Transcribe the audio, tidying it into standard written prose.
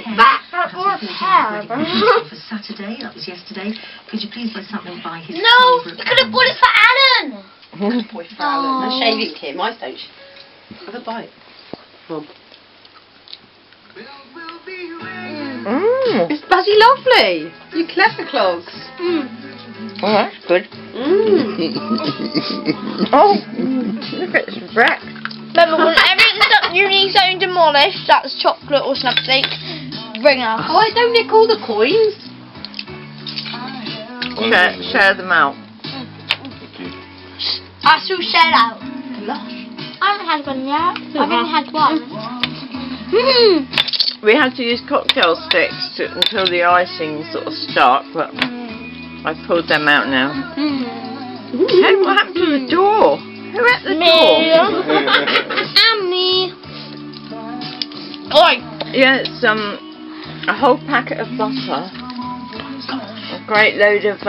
it back. That was terrible. For Saturday, that was yesterday. Could you please buy something by his No, favourite you could have bought it for Alan. Boy for Alan. They're shaving Kim. I don't. Have a bite. Come on. It's bloody lovely. You clever clogs. Oh, that's good. Oh, look at this wreck. Remember, whenever you need something demolished, that's chocolate or something, ring us. Oh, I don't nick all the coins. Share them out. I still share out. Lush. I haven't had one yet. I've only had one. We had to use cocktail sticks until the icing sort of stuck, but I pulled them out now. Hey, what happened to the door? Who at the door? And me. Oi. Yeah, it's a whole packet of butter, a great load of